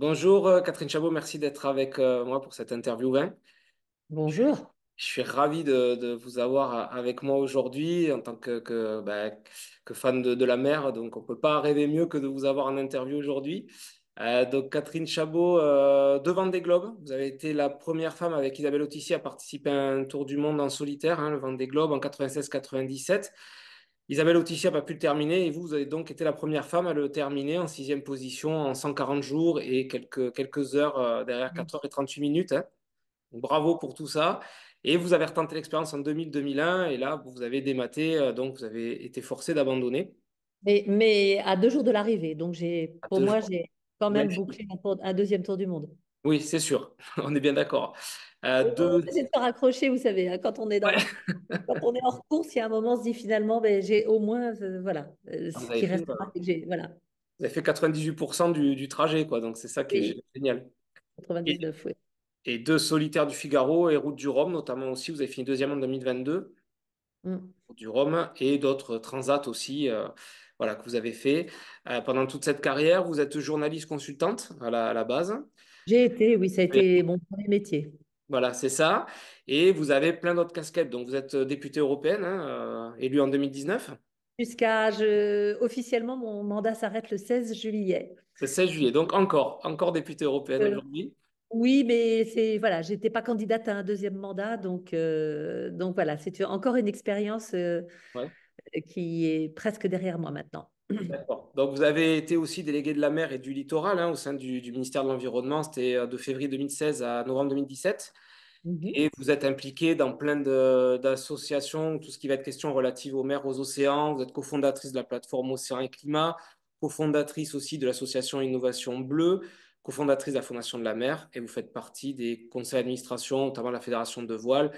Bonjour Catherine Chabot, merci d'être avec moi pour cette interview 20. Bonjour. Je suis ravi de vous avoir avec moi aujourd'hui en tant que fan de la mer. Donc, on ne peut pas rêver mieux que de vous avoir en interview aujourd'hui. Donc, Catherine Chabot, devant des globes, vous avez été la première femme avec Isabelle Autissier à participer à un tour du monde en solitaire, le Vendée Globe en 96-97. Isabelle Autissier n'a pas pu le terminer et vous avez donc été la première femme à le terminer en sixième position en 140 jours et quelques heures derrière 4 heures et 38 minutes. Bravo pour tout ça. Et vous avez retenté l'expérience en 2000-2001 et là, vous avez dématé, donc vous avez été forcé d'abandonner Mais à 2 jours de l'arrivée, donc à pour deux moi, jours. j'ai quand Vous avez même fini. bouclé un deuxième tour du monde. Oui, c'est sûr. On est bien d'accord. On Deux... essaie de se raccrocher, vous savez, hein, Ouais. quand on est hors course, il y a un moment, on se dit finalement, ben, j'ai au moins, voilà, Vous ce avez qui fait, restera, c'est que j'ai, voilà, vous avez fait 98% du trajet, quoi. Donc c'est ça qui est oui, génial. Et, 99, oui. et deux solitaires du Figaro et Route du Rhum, notamment aussi. Vous avez fini deuxième en 2022. Mm. Du Rhum et d'autres transats aussi, voilà, que vous avez fait. Pendant toute cette carrière, vous êtes journaliste consultante à la base. J'ai été, oui, ça a Et été mon premier métier. voilà, c'est ça. Et vous avez plein d'autres casquettes. Donc, vous êtes députée européenne, élue en 2019. Officiellement, mon mandat s'arrête le 16 juillet. C'est 16 juillet. Donc, encore députée européenne Euh, aujourd'hui. Oui, mais voilà, j'étais pas candidate à un deuxième mandat, donc voilà, c'est encore une expérience Ouais, qui est presque derrière moi maintenant. d'accord. Donc, vous avez été aussi déléguée de la mer et du littoral au sein du ministère de l'Environnement. C'était de février 2016 à novembre 2017. Mhm. Et vous êtes impliqué dans plein d'associations, tout ce qui va être question relative aux mers, aux océans. Vous êtes cofondatrice de la plateforme Océan et Climat, cofondatrice aussi de l'association Innovation Bleue, cofondatrice de la Fondation de la mer, et vous faites partie des conseils d'administration, notamment la Fédération de voile,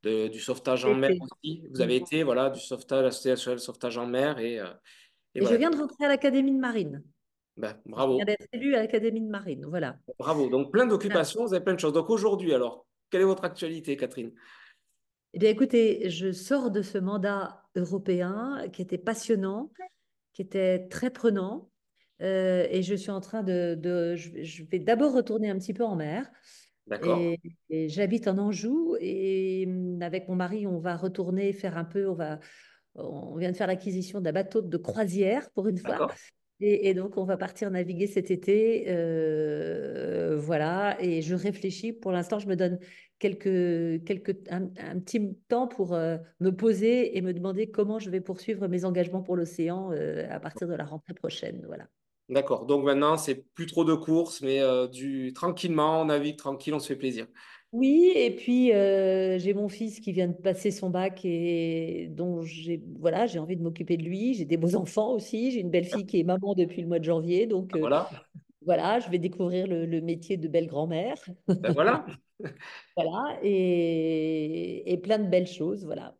du sauvetage en mer Été. aussi. Vous avez Mm. été, voilà, du sauvetage, l'association de sauvetage en mer, et Et je voilà. viens de rentrer à l'Académie de Marine. Ben, Je viens bravo, d'être élue à l'Académie de Marine, voilà. bravo. Donc plein Ah. d'occupations, vous avez plein de choses. Donc aujourd'hui, alors, quelle est votre actualité, Catherine? Eh bien, écoutez, je sors de ce mandat européen qui était passionnant, qui était très prenant, et je suis en train je vais d'abord retourner un petit peu en mer. D'accord, Et, et j'habite en Anjou et avec mon mari, on va retourner faire un peu, on vient de faire l'acquisition d'un bateau de croisière pour une fois. d'accord. Et donc, on va partir naviguer cet été. Voilà. Et je réfléchis. Pour l'instant, je me donne un petit temps pour me poser et me demander comment je vais poursuivre mes engagements pour l'océan à partir de la rentrée prochaine. Voilà. D'accord. Donc maintenant, c'est plus trop de courses, mais tranquillement, on navigue tranquille, on se fait plaisir. Oui, et puis j'ai mon fils qui vient de passer son bac et dont j'ai envie de m'occuper de lui. J'ai des beaux enfants aussi. J'ai une belle-fille qui est maman depuis le mois de janvier. Donc Voilà. voilà, je vais découvrir le métier de belle-grand-mère. Ben voilà. Voilà, et plein de belles choses. Voilà.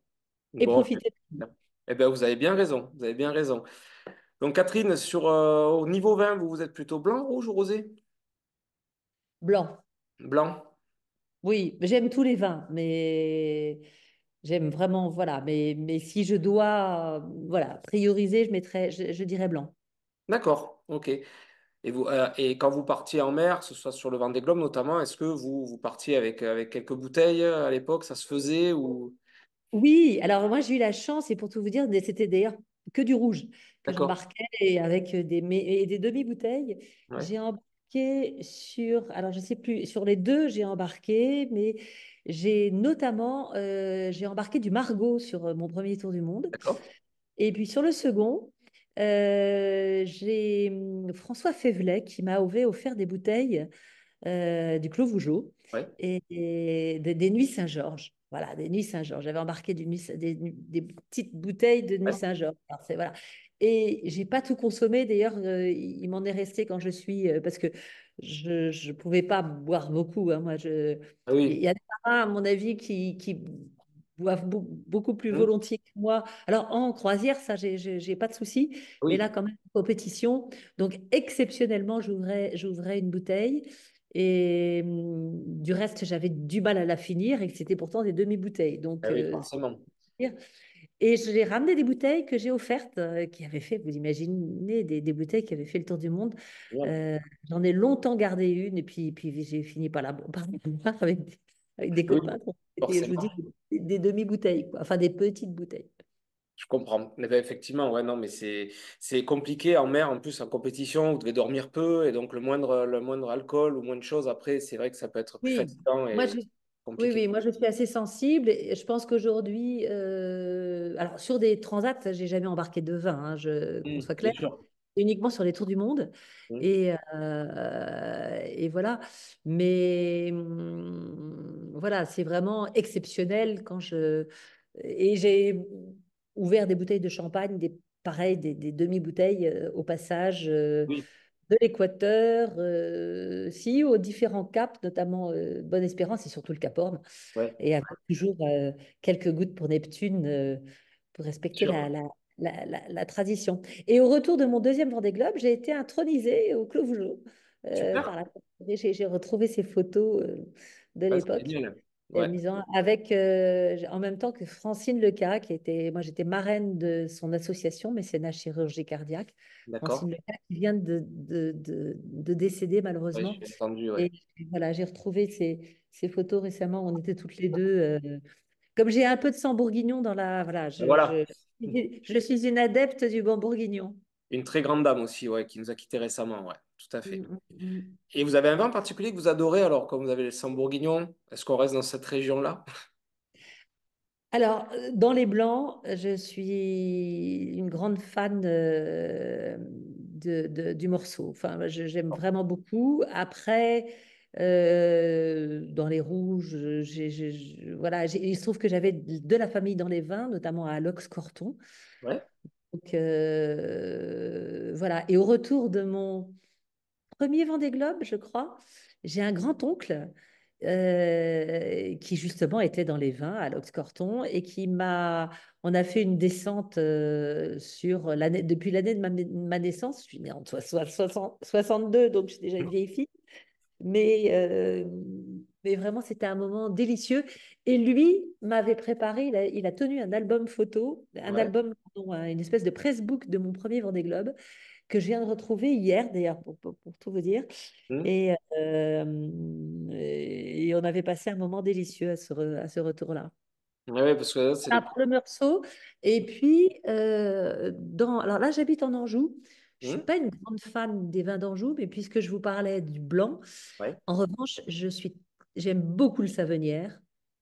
Et Bon. profiter de tout. Eh ben, vous avez bien raison. Vous avez bien raison. Donc, Catherine, au niveau vin, vous êtes plutôt blanc, rouge ou rosé? Blanc. Blanc. Oui, j'aime tous les vins, mais j'aime vraiment, voilà. Mais si je dois, voilà, prioriser, je dirais blanc. D'accord. OK. Et quand vous partiez en mer, que ce soit sur le Vendée Globe notamment, est-ce que vous partiez avec quelques bouteilles à l'époque? Ça se faisait ou... Oui, alors moi j'ai eu la chance, et pour tout vous dire, c'était d'ailleurs que du rouge que D'accord. j'embarquais et avec et des demi-bouteilles. Ouais. J'ai embarqué alors je sais plus, sur les deux j'ai embarqué, mais j'ai embarqué du Margot sur mon premier tour du monde. D'accord. Et puis sur le second, j'ai François Févelet qui m'a offert des bouteilles du Clos Vougeot Ouais. et des Nuits Saint-Georges. Voilà, des Nuits Saint-Georges. J'avais embarqué des petites bouteilles de Nuits Ouais. Saint-Georges. Voilà. Et j'ai pas tout consommé. D'ailleurs, il m'en est resté quand je suis parce que je pouvais pas boire beaucoup, hein. Ah Il oui. y a des marins, à mon avis, qui boivent beaucoup plus Hum. volontiers que moi. Alors en croisière, ça, j'ai pas de souci. Mais là, Oui. quand même, compétition. Donc exceptionnellement, j'ouvrais une bouteille. Et du reste, j'avais du mal à la finir et que c'était pourtant des demi-bouteilles. Ah Donc, oui, forcément. Et je lui ai ramené des bouteilles que j'ai offertes, qui avaient fait, vous imaginez, des bouteilles qui avaient fait le tour du monde. Génial. J'en ai longtemps gardé une et puis j'ai fini par la boire avec des Oui, copains. Donc, c'était, je vous forcément. dis, des demi-bouteilles, quoi. Enfin des petites bouteilles. Je comprends. Mais ben, effectivement, ouais, non, mais c'est compliqué en mer. En plus, en compétition, vous devez dormir peu et donc le moindre alcool ou moins de choses, après, c'est vrai que ça peut être plus Oui, fatigant moi et je, oui, compliqué. oui, moi je suis assez sensible et je pense qu'aujourd'hui, alors sur des transats, j'ai jamais embarqué de vin, hein, qu'on soit Bien clair, sûr. uniquement sur les tours du monde Mm. et voilà. Mais voilà, c'est vraiment exceptionnel quand et j'ai ouvert des bouteilles de champagne, pareil, des demi-bouteilles au passage. Oui, De l'Équateur, si, aux différents caps, notamment Bonne-Espérance et surtout le Cap Horn, ouais, et avec toujours quelques gouttes pour Neptune pour bien respecter sûr. la tradition. Et au retour de mon deuxième Vendée Globe, j'ai été intronisée au Clos Vougeot Super. par la. J'ai retrouvé ces photos de Ah, c'est l'époque. génial. C'est Ouais, amusant. Avec, en même temps que Francine Leca, moi j'étais marraine de son association Mécénat Chirurgie Cardiaque. d'accord. Francine Leca qui vient de décéder Ouais, malheureusement. j'ai entendu, ouais. Et voilà, j'ai retrouvé ces photos récemment. On était toutes les deux. Comme j'ai un peu de sang bourguignon dans la. Voilà, Ben voilà. je suis une adepte du bon bourguignon. Une très grande dame aussi, ouais, qui nous a quittés récemment, ouais, tout à fait. Mm, mm, mm. Et vous avez un vin particulier que vous adorez, alors, comme vous avez le sang bourguignon, est-ce qu'on reste dans cette région-là? Alors, dans les blancs, je suis une grande fan du morceau. Enfin, j'aime vraiment beaucoup. Après, dans les rouges, voilà, il se trouve que j'avais de la famille dans les vins, notamment à Lox Corton. Ouais, Donc, voilà. Et au retour de mon premier Vendée Globe, je crois, j'ai un grand-oncle qui justement était dans les vins à Lox-Corton et on a fait une descente depuis l'année de ma naissance. Je suis née en 62, donc je suis déjà une vieille fille. Mais, euh, mais vraiment, c'était un moment délicieux. Et lui m'avait préparé, il a tenu un album photo, un ouais. album, pardon, une espèce de pressbook de mon premier Vendée Globe que je viens de retrouver hier, d'ailleurs, pour tout vous dire. Hmm. Et on avait passé un moment délicieux à ce retour-là. Ouais, ouais, parce que là, c'est Ah, les... pour le Meursault. Et puis, alors là, j'habite en Anjou. Je ne suis Hmm. pas une grande fan des vins d'Anjou, mais puisque je vous parlais du blanc, Ouais, en revanche, j'aime beaucoup le Savenière.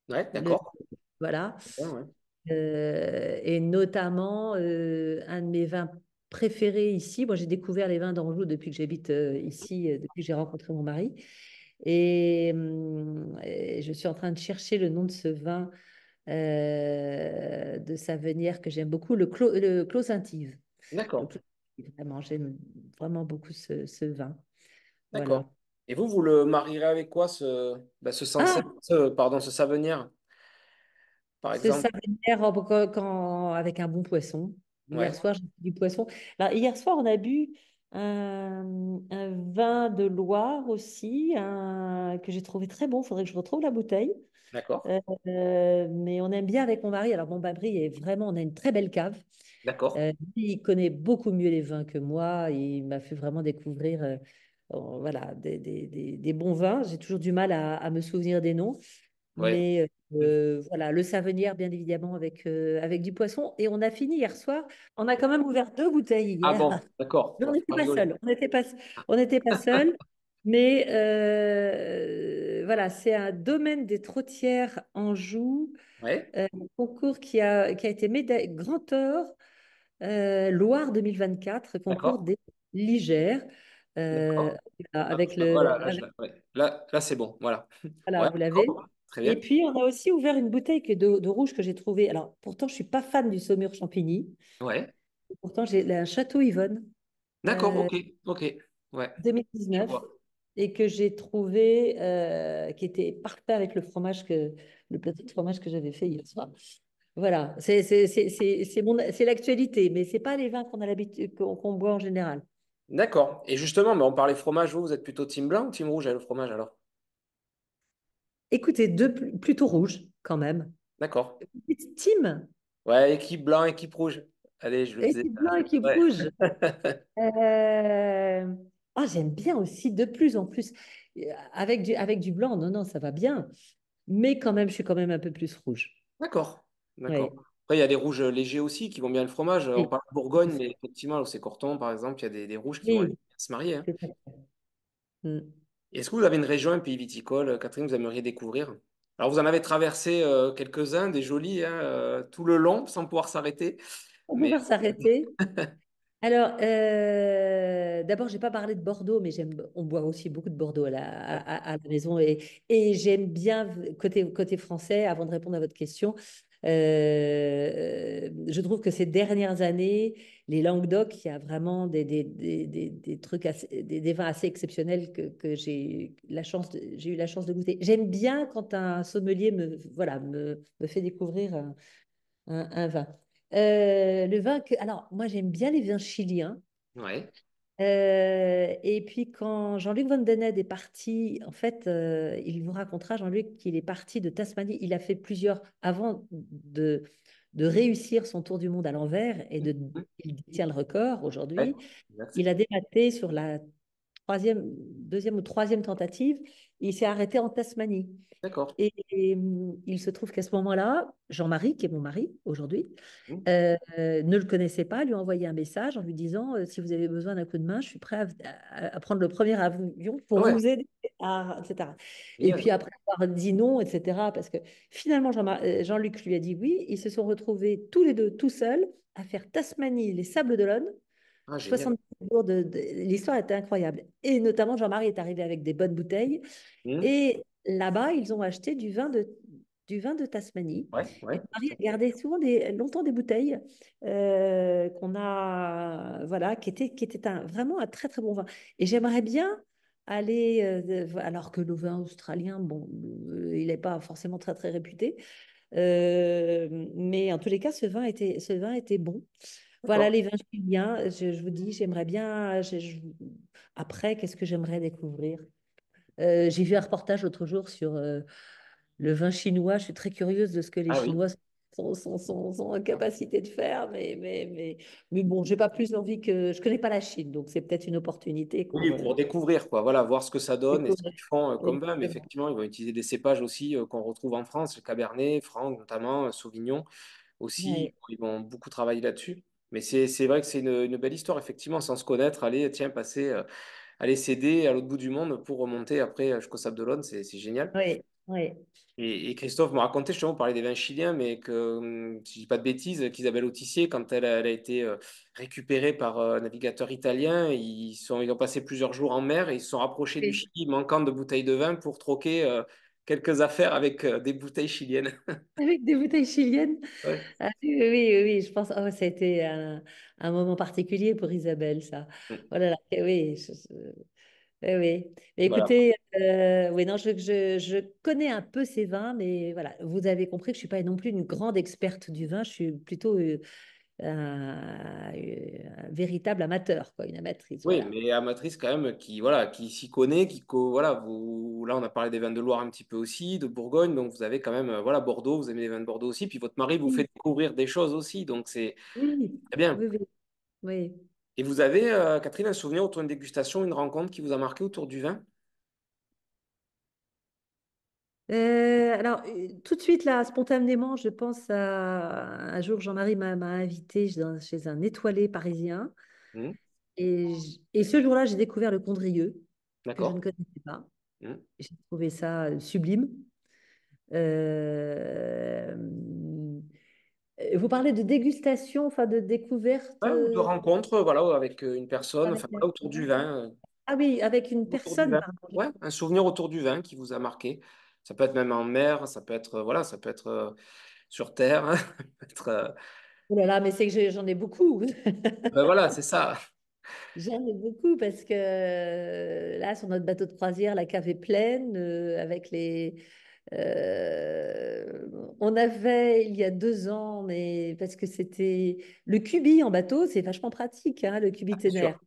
ouais, Le, d'accord. voilà. Ouais, ouais. Et notamment, un de mes vins préférés ici. Moi, j'ai découvert les vins d'Anjou depuis que j'habite ici, depuis que j'ai rencontré mon mari. Et je suis en train de chercher le nom de ce vin de Savenière que j'aime beaucoup, le Clos-Saintive. Le D'accord, Clos-Saintive, vraiment, j'aime vraiment beaucoup ce vin. Voilà. d'accord. Et vous le marierez avec quoi, ce Sancerre, Ah, pardon, ce Savenière, par ce exemple? Savenière avec un bon poisson. Hier Ouais, soir, j'ai bu du poisson. Alors, hier soir, on a bu un vin de Loire aussi, que j'ai trouvé très bon. Il faudrait que je retrouve la bouteille. d'accord, Mais on aime bien avec mon mari. Alors, mon mari est vraiment, on a une très belle cave. d'accord. Lui, il connaît beaucoup mieux les vins que moi. Il m'a fait vraiment découvrir voilà, des bons vins. J'ai toujours du mal à me souvenir des noms. Ouais. Mais voilà, le Savenière, bien évidemment, avec du poisson. Et on a fini hier soir. On a quand même ouvert deux bouteilles Ah hier. bon, d'accord. Mais on Bon, faut n'était pas pas rigoler. seuls. On n'était pas seuls. Mais voilà, c'est un domaine des Trottières Anjou, Ouais, un concours qui a été médaille Grand Or Loire 2024, concours d'accord, des Ligères, euh, d'accord. voilà, Ah, avec voilà, là, ouais. Là, c'est bon, voilà. voilà, Ouais, vous l'avez. d'accord, très Et bien. puis, on a aussi ouvert une bouteille de rouge que j'ai trouvée. Alors, pourtant, je ne suis pas fan du Saumur Champigny. Ouais, Pourtant, j'ai un Château Yvonne d'accord, euh, ok, ok. Ouais, je 2019 vois. et que j'ai trouvé qui était parfait avec le plateau de fromage que j'avais fait hier soir. Voilà, c'est l'actualité, mais ce n'est pas les vins qu'on a l'habitude, qu'on boit en général. D'accord. Et justement, mais on parlait fromage, vous êtes plutôt team blanc ou team rouge avec le fromage alors? Écoutez, deux plutôt rouges quand même. D'accord. Petite team. Ouais, équipe blanc, équipe rouge. Allez, je le faisais. Équipe blanc, équipe Ouais. rouge. J'aime bien aussi de plus en plus. Avec du blanc, non, non, ça va bien. Mais quand même, je suis quand même un peu plus rouge. D'accord, d'accord. Oui, Après, il y a des rouges légers aussi qui vont bien le fromage. On oui, parle de Bourgogne, mais effectivement, là où c'est Corton, par exemple, il y a des rouges qui vont aller oui, se marier, hein. c'est ça. Mm. Est-ce que vous avez une région, un pays viticole, Catherine, que vous aimeriez découvrir? Alors, vous en avez traversé quelques-uns, des jolis, hein, tout le long, sans pouvoir s'arrêter. On peut Mais pouvoir s'arrêter. Alors, d'abord, j'ai pas parlé de Bordeaux, mais on boit aussi beaucoup de Bordeaux à la maison et j'aime bien côté français. Avant de répondre à votre question, je trouve que ces dernières années, les Languedoc, il y a vraiment des trucs des vins assez exceptionnels que j'ai eu la chance de goûter. J'aime bien quand un sommelier me fait découvrir un vin. Le vin que, alors, moi, j'aime bien les vins chiliens. ouais. Et puis, quand Jean-Luc Van Den Eede est parti, en fait, il vous racontera, Jean-Luc, qu'il est parti de Tasmanie. Il a fait avant de réussir son tour du monde à l'envers il détient le record Ouais, aujourd'hui. exact. Il a dématé sur la deuxième ou troisième tentative. Il s'est arrêté en Tasmanie. D'accord. Il se trouve qu'à ce moment-là, Jean-Marie, qui est mon mari aujourd'hui, Mm. ne le connaissait pas, lui a envoyé un message en lui disant si vous avez besoin d'un coup de main, je suis prêt à prendre le premier avion Ah pour ouais, vous aider, etc. Et génial. puis après avoir dit non, etc., parce que finalement Jean-Luc lui a dit oui, ils se sont retrouvés tous les deux tout seuls à faire Tasmanie, les Sables d'Olonne. Ah, génial. 70 jours l'histoire était incroyable. Et notamment, Jean-Marie est arrivé avec des bonnes bouteilles. Mm. Et là-bas, ils ont acheté du vin de Tasmanie. Ouais, Et ouais. Marie a gardé longtemps des bouteilles qu'on a, voilà, qui était vraiment un très très bon vin. Et j'aimerais bien aller, alors que le vin australien, bon, il n'est pas forcément très très réputé, mais en tous les cas, ce vin était bon. Voilà D'accord. les vins chiliens. Je vous dis, j'aimerais bien. Après, qu'est-ce que j'aimerais découvrir? J'ai vu un reportage l'autre jour sur le vin chinois. Je suis très curieuse de ce que les Ah oui. Chinois sont en capacité de faire, mais bon, j'ai pas plus envie que. Je connais pas la Chine, donc c'est peut-être une opportunité Oui, pour pour découvrir, quoi. Voilà, voir ce que ça donne et ce découvrir. qu'ils font comme vin. Mais Exactement. effectivement, ils vont utiliser des cépages aussi qu'on retrouve en France, le Cabernet, Franc notamment, Sauvignon aussi. Ouais. Ils vont beaucoup travailler là-dessus. Mais c'est vrai que c'est une belle histoire, effectivement, sans se connaître, aller, tiens, aller s'aider à l'autre bout du monde pour remonter après jusqu'au Sable d'Olonne, c'est génial. Oui, oui. Et Christophe me racontait justement, on parlait des vins chiliens, mais que, si je dis pas de bêtises, qu'Isabelle Autissier, quand elle a été récupérée par un navigateur italien, ils ont passé plusieurs jours en mer et ils se sont rapprochés du Oui. Chili, manquant de bouteilles de vin pour troquer quelques affaires avec des bouteilles chiliennes. Avec des bouteilles chiliennes. Ouais. Ah, oui, oui, oui, oui, je pense. Oh, ça a été un moment particulier pour Isabelle, ça. Oh là là, oui. Oui, oui. Mais Voilà. écoutez, oui, non, je connais un peu ces vins, mais voilà, vous avez compris que je ne suis pas non plus une grande experte du vin, je suis plutôt un véritable amateur, quoi, une amatrice, Oui, voilà. mais amatrice quand même qui voilà qui s'y connaît, voilà là on a parlé des vins de Loire un petit peu aussi, de Bourgogne, donc vous avez quand même voilà Bordeaux, vous aimez les vins de Bordeaux aussi, puis votre mari vous fait Oui, découvrir des choses aussi, donc c'est oui, très bien. oui, oui. Oui. Et vous avez Catherine un souvenir autour d'une dégustation, une rencontre qui vous a marqué autour du vin? Alors, tout de suite, là, spontanément, je pense à un jour, Jean-Marie m'a invité chez un étoilé parisien. Hmm, Et ce jour-là, j'ai découvert le Condrieu, que je ne d'accord. connaissais pas. Hmm. J'ai trouvé ça sublime. Euh, Vous parlez de dégustation, enfin de découverte Ouais, ou de rencontre voilà avec une personne, avec enfin la voilà, autour du personne. vin, Ah oui, avec une autour du personne, vin. pardon. Ouais, un souvenir autour du vin qui vous a marqué. Ça peut être même en mer, ça peut être voilà, ça peut être sur terre, hein, ça peut être Oh là là, mais c'est que j'en ai beaucoup. ben voilà, c'est ça. J'en ai beaucoup parce que là, sur notre bateau de croisière, la cave est pleine avec les. On avait il y a 2 ans, mais parce que c'était le cubi en bateau, c'est vachement pratique, hein, le Ah, c'est sûr. cubi-ténaire.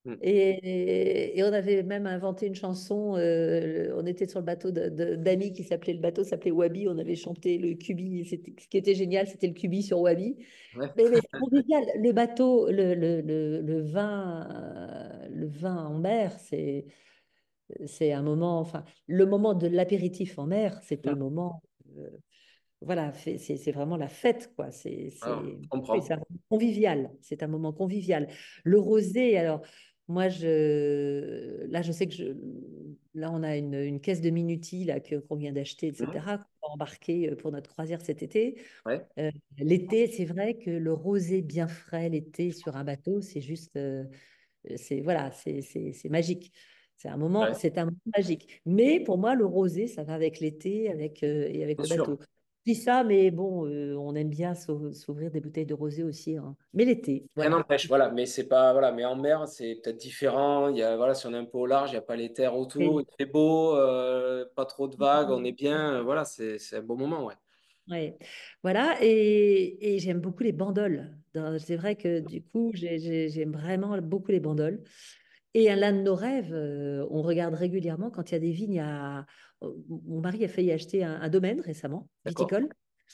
Mm. Et on avait même inventé une chanson. On était sur le bateau d'amis qui s'appelait, le bateau s'appelait Wabi. On avait chanté le Cubi. Ce qui était génial, c'était le Cubi sur Wabi. Ouais. Mais convivial, le bateau, le vin en mer, c'est un moment, enfin, le moment de l'apéritif en mer, c'est un Mm. moment, voilà, c'est vraiment la fête, quoi. Alors, je Oui, comprends. c'est un moment convivial. C'est un moment convivial. Le rosé, alors, moi, là, je sais là, on a une caisse de minutis là, qu'on vient d'acheter, Mm. etc., qu'on va embarquer pour notre croisière cet été. Ouais, L'été, c'est vrai que le rosé bien frais l'été sur un bateau, c'est juste, voilà, c'est magique. ouais, C'est un moment magique. Mais pour moi, le rosé, ça va avec l'été, et avec bien le bateau. sûr. Je dis ça, mais bon, on aime bien s'ouvrir des bouteilles de rosé aussi, hein. Mais l'été, Rien voilà. n'empêche, voilà, mais c'est pas, voilà, mais en mer, c'est peut-être différent. Il y a, voilà, si on est un peu au large, il n'y a pas les terres autour, Et- il fait beau, pas trop de vagues, on est bien, voilà, c'est un beau moment, ouais. Ouais. Voilà, et j'aime beaucoup les bandoles. C'est vrai que du coup, j'aime vraiment beaucoup les bandoles. Et l'un de nos rêves, on regarde régulièrement quand il y a des vignes Mon mari a failli acheter un domaine récemment, D'accord? viticole.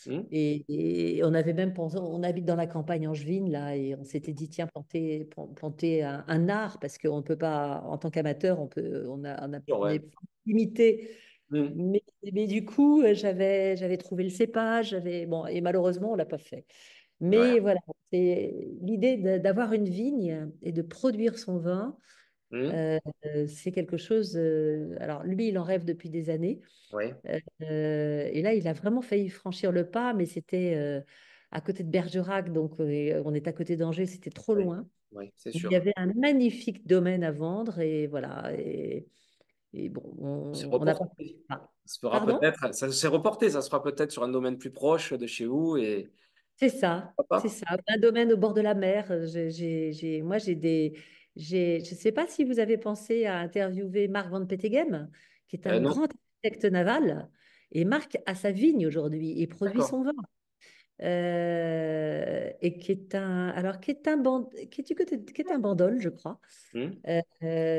Hmm. Et on avait même pensé, on habite dans la campagne angevine, là, et on s'était dit, tiens, planter un art, parce qu'on ne peut pas, en tant qu'amateur, Sûr, on ouais. est limité. Hmm. Mais du coup, j'avais trouvé le cépage, bon, et malheureusement, on ne l'a pas fait. Ouais. Mais voilà, c'est l'idée d'avoir une vigne et de produire son vin, Hmm. c'est quelque chose. Alors, lui, il en rêve depuis des années. Ouais. Et là, il a vraiment failli franchir le pas, mais c'était à côté de Bergerac, donc on est à côté d'Angers, c'était trop Ouais. loin. Ouais, c'est Mais il y sûr. avait un magnifique domaine à vendre, et voilà. Et bon, C'est on n'a pas. reporté. Ah, Ça se fera pardon? peut-être, ça s'est reporté, ça sera peut-être sur un domaine plus proche de chez vous et C'est papa. ça. Un domaine au bord de la mer. Moi, je ne sais pas si vous avez pensé à interviewer Marc Van Petegem, qui est un Non, grand architecte naval. Et Marc a sa vigne aujourd'hui et produit d'accord. son vin. Et qui est un bandol, je crois, Hmm.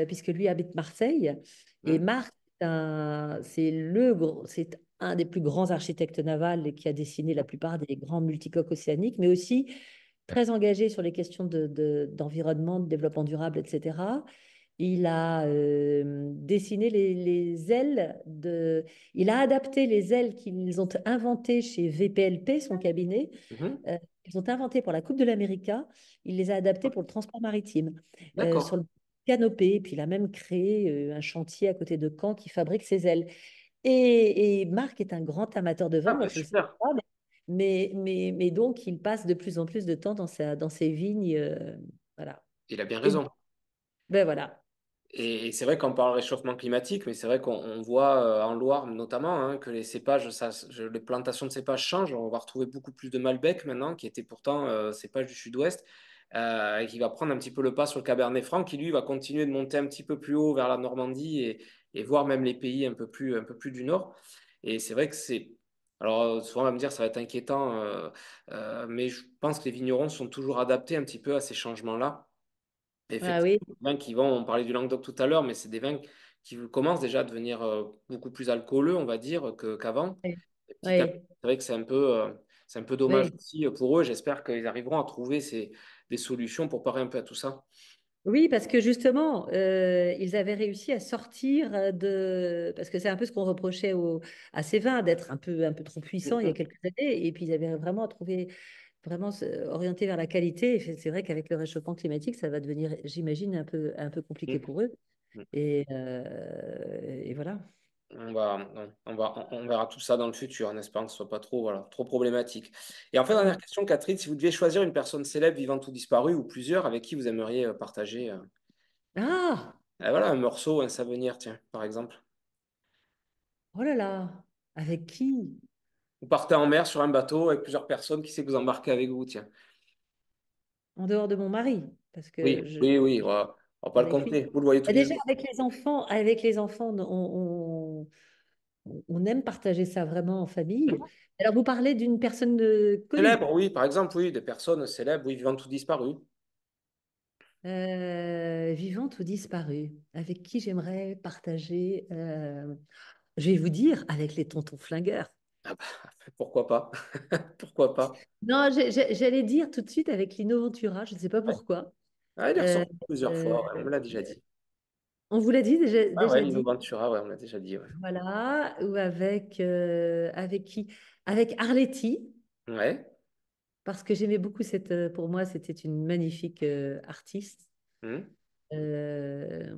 puisque lui habite Marseille. Et Hmm. Marc, c'est un des plus grands architectes navals et qui a dessiné la plupart des grands multicoques océaniques, mais aussi très engagé sur les questions d'environnement, de développement durable, etc. Il a dessiné les ailes Il a adapté les ailes qu'ils ont inventées chez VPLP, son cabinet. Mhm. Ils ont inventé pour la Coupe de l'Amérique. Il les a adaptés pour le transport maritime. Sur D'accord. le canopé, puis il a même créé un chantier à côté de Caen qui fabrique ses ailes. Et Marc est un grand amateur de vin, Ah, moi ben, je ne le savais super. pas, mais donc il passe de plus en plus de temps dans ses vignes. Voilà. Il a bien Et raison. ben voilà. Et c'est vrai qu'on parle réchauffement climatique, mais c'est vrai qu'on voit en Loire notamment hein, que les cépages, les plantations de cépages changent. On va retrouver beaucoup plus de Malbec maintenant, qui était pourtant cépage du sud-ouest, et qui va prendre un petit peu le pas sur le Cabernet Franc, qui lui va continuer de monter un petit peu plus haut vers la Normandie et voir même les pays un peu plus du nord. Et c'est vrai que c'est... Alors souvent on va me dire ça va être inquiétant, mais je pense que les vignerons sont toujours adaptés un petit peu à ces changements-là. Ah Effectivement, oui, des vins qui vont, on parlait du Languedoc tout à l'heure, mais c'est des vins qui commencent déjà à devenir beaucoup plus alcooleux, on va dire, qu'avant. oui, Et petit à petit, oui. c'est vrai que c'est un peu dommage Oui. aussi pour eux. J'espère qu'ils arriveront à trouver des solutions pour parer un peu à tout ça. Oui, parce que justement, ils avaient réussi à sortir Parce que c'est un peu ce qu'on reprochait à ces vins, d'être un peu trop puissants il y a Mhm. quelques années. Et puis, ils avaient vraiment trouvé, vraiment orienté vers la qualité. Et c'est vrai qu'avec le réchauffement climatique, ça va devenir, j'imagine, un peu compliqué Mhm. pour eux. Et voilà. On verra tout ça dans le futur, en espérant que ce soit pas trop, voilà, trop problématique. Et en fait, dernière Mm. question, Catherine, si vous deviez choisir une personne célèbre, vivante ou disparue, ou plusieurs, avec qui vous aimeriez partager Ah, voilà, un morceau, un souvenir, tiens, par exemple. oh là là, avec qui? Vous partez en mer sur un bateau avec plusieurs personnes, qui c'est que vous embarquez avec vous, tiens? En dehors de mon mari, parce que Oui, oui, oui, on va pas le avec lui. compter. Vous le voyez tous Bah, les déjà, jours. avec les enfants, on aime partager ça vraiment en famille. Alors, vous parlez d'une personne connue. Célèbre, oui, par exemple, oui, des personnes célèbres, oui, vivantes ou disparues. Vivante ou disparue, avec qui j'aimerais partager, je vais vous dire, avec les tontons flingueurs. Ah bah, pourquoi pas? Pourquoi pas? Non, j'allais dire tout de suite avec Lino Ventura, je ne sais pas Ouais. pourquoi. Ah, il est Euh, ressorti plusieurs fois, ouais, on me l'a déjà dit. on vous l'a dit, Ah ouais, déjà Lino dit. Ventura, ouais, on me l'a déjà dit. Ouais. Voilà, ou avec qui? Avec Arletty, Ouais. parce que j'aimais beaucoup pour moi, c'était une magnifique artiste. Hum, Euh,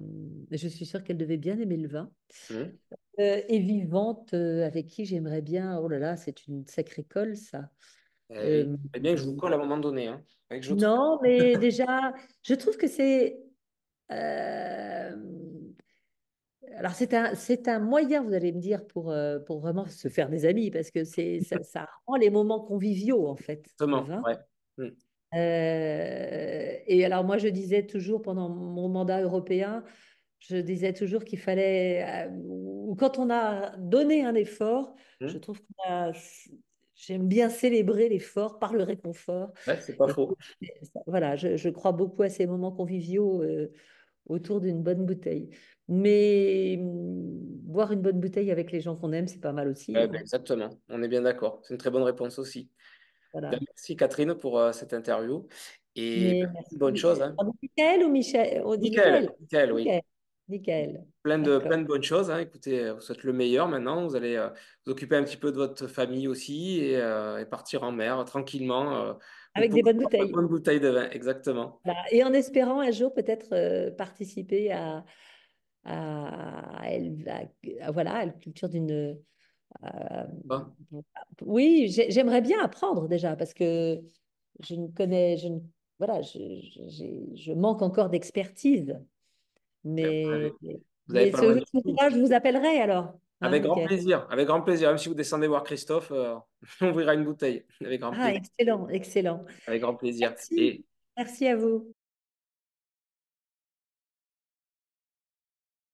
je suis sûre qu'elle devait bien aimer le vin. hum. Et vivante, avec qui j'aimerais bien. Oh là là, c'est une sacrée colle, ça. Eh oui. Euh, Eh bien que je vous colle à un moment donné, hein. Avec je trouve. non, mais déjà, je trouve que c'est. euh, alors, c'est un moyen, vous allez me dire, pour vraiment se faire des amis, parce que ça rend les moments conviviaux, en fait, le Exactement, vin. ouais. Hum. Et alors, moi, je disais toujours pendant mon mandat européen, je disais toujours qu'il fallait, ou quand on a donné un effort, je Hum. trouve j'aime bien célébrer l'effort par le réconfort. Ouais, c'est pas Et faux. voilà, je crois beaucoup à ces moments conviviaux autour d'une bonne bouteille. Mais boire une bonne bouteille avec les gens qu'on aime, c'est pas mal aussi, Ouais, ben, hein. exactement, on est bien d'accord. C'est une très bonne réponse aussi. Ben, Voilà. merci Catherine pour cette interview. Et Mais ben, bonne merci. chose, hein. On dit Michael ou Michel? On dit Nickel, Michael. nickel, oui. Michael. Michael. Plein D'accord. de bonnes choses, hein. Écoutez, vous souhaite le meilleur maintenant. Vous allez vous occuper un petit peu de votre famille aussi et partir en mer tranquillement Avec pour des bonnes une bouteilles. bonne bouteille de vin. Exactement. Voilà. Et en espérant un jour peut-être participer voilà, à la culture d'une. euh, Bon. oui, j'aimerais bien apprendre déjà parce que je ne connais, je ne, voilà, je manque encore d'expertise. Ben, Mais, vous avez pas loin du ce tout. jour-là, je vous appellerai alors, hein, Avec grand Michael. plaisir, avec grand plaisir. Même si vous descendez voir Christophe, on ouvrira une bouteille. Avec grand Ah, plaisir. excellent, excellent. Avec grand plaisir. Merci. Et Merci à vous.